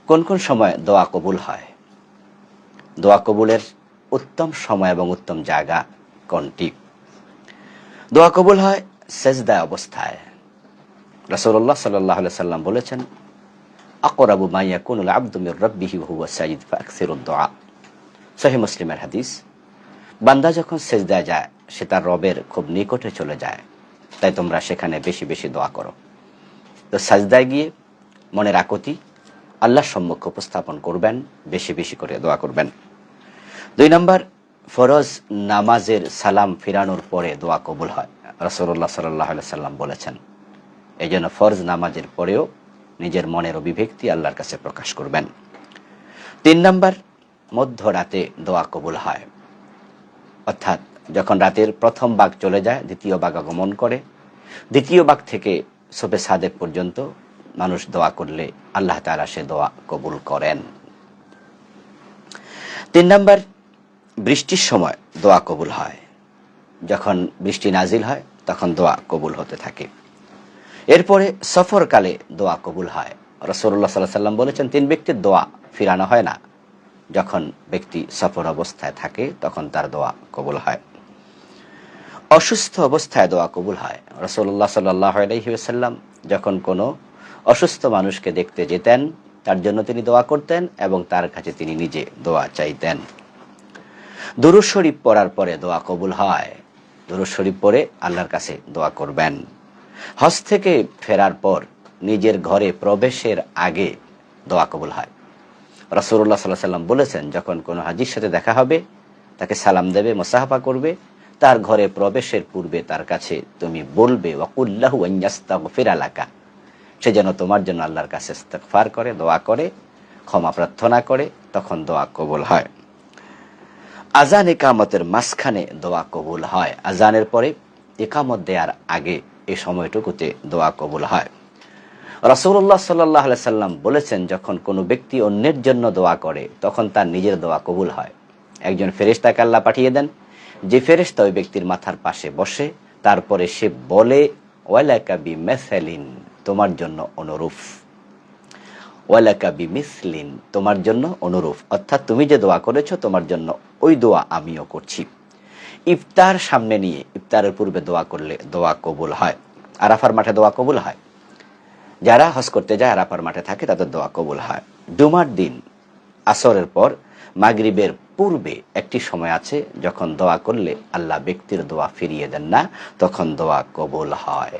কোন কোন সময় দোয়া কবুল হয়? দোয়া কবুলের উত্তম সময় এবং উত্তম জায়গা কোনটি? দোয়া কবুল হয় সেজদা অবস্থায়। রাসূলুল্লাহ সাল্লাল্লাহু আলাইহি সাল্লাম বলেছেন, আকরাবু মা ইয়াকুনুল আবদু মির রাব্বিহি ওয়া হুয়া সাজিদ ফাকসিরুদ দুআ। সহিহ মুসলিমের হাদিস। বান্দা যখন সেজদায় যায় সে তার রবের খুব নিকটে চলে যায়, তাই তোমরা সেখানে বেশি বেশি দোয়া করো। তো সাজদায় গিয়ে মনের আকুতি আল্লাহর সম্মুখে উপস্থাপন করবেন, বেশি বেশি করে দোয়া করবেন। 2 নম্বর, ফরজ নামাজের সালাম ফিরানোর পরে দোয়া কবুল হয়। রাসূলুল্লাহ সাল্লাল্লাহু আলাইহি সাল্লাম বলেছেন, এই জন্য ফরজ নামাজের পরেও নিজের মনের অভিব্যক্তি আল্লাহর কাছে প্রকাশ করবেন। 3 নম্বর, মধ্যরাতে দোয়া কবুল হয়, অর্থাৎ যখন রাতের প্রথম ভাগ চলে যায়, দ্বিতীয় ভাগ আগমন করে, দ্বিতীয় ভাগ থেকে শবে সাদেক পর্যন্ত মানুষ দোয়া করলে আল্লাহ তাআলা সে দোয়া কবুল করেন। 3 নম্বর, বৃষ্টির সময় দোয়া কবুল হয়। যখন বৃষ্টি নাজিল হয় তখন দোয়া কবুল হতে থাকে। এরপরে সফরকালে দোয়া কবুল হয়। রাসূলুল্লাহ সাল্লাল্লাহু আলাইহি সাল্লাম বলেছেন, 3 ব্যক্তির দোয়া ফিরানো হয় না। যখন ব্যক্তি সফর অবস্থায় থাকে তখন তার দোয়া কবুল হয়। অসুস্থ অবস্থায় দোয়া কবুল হয়। রাসূলুল্লাহ সাল্লাল্লাহু আলাইহি ওয়াসাল্লাম যখন কোনো অসুস্থ মানুষকে দেখতে যেতেন তার জন্য তিনি দোয়া করতেন এবং তার কাছে তিনি নিজে দোয়া চাইতেন। দুরূদ শরীফ পড়ার পরে দোয়া কবুল হয়। দুরূদ শরীফ পড়ে আল্লাহর কাছে দোয়া করবেন। হজ থেকে ফেরার পর নিজের ঘরে প্রবেশের আগে দোয়া কবুল হয়। রাসূলুল্লাহ সাল্লাল্লাহু আলাইহি ওয়াসাল্লাম বলেছেন, যখন কোনো হাজীর সাথে দেখা হবে তাকে সালাম দেবে, মুসাফা করবে, তার ঘরে প্রবেশের পূর্বে তার কাছে তুমি বলবে ওয়াকুল লাহু আন ইস্তাগফিরা লাকা, সে যেন তোমার জন্য আল্লাহর কাছে ইস্তিগফার করে, দোয়া করে, ক্ষমা প্রার্থনা করে, তখন দোয়া কবুল হয়। আজান ইকামতের মাঝখানে দোয়া কবুল হয়। আজানের পরে ইকামত দেওয়ার আগে এই সময়টুকুতে দোয়া কবুল হয়। রাসূলুল্লাহ সাল্লাল্লাহু আলাইহি সাল্লাম বলেছেন, যখন কোনো ব্যক্তি অন্যের জন্য দোয়া করে তখন তার নিজের দোয়া কবুল হয়। একজন ফেরেশতাকে আল্লাহ পাঠিয়ে দেন, যে ফেরেশতা ওই ব্যক্তির মাথার পাশে বসে, তারপরে সে বলে ওয়ালাকা বিমাসালিন, তোমার জন্য অনুরূপ। ওয়ালাকা বিমিসলিন, তোমার জন্য অনুরূপ, অর্থাৎ তুমি যে দোয়া করেছো তোমার জন্য ওই দোয়া আমিও করছি। ইফতার সামনে নিয়ে ইফতারের পূর্বে দোয়া করলে দোয়া কবুল হয়। আরাফার মাঠে দোয়া কবুল হয়। যারা হজ করতে যায় আরাফার মাঠে থাকে তাদের দোয়া কবুল হয়। জুমার দিন আসরের পর মাগরিবের পূর্বে একটি সময় আছে যখন দোয়া করলে আল্লাহ ব্যক্তির দোয়া ফিরিয়ে দেন না, তখন দোয়া কবুল হয়।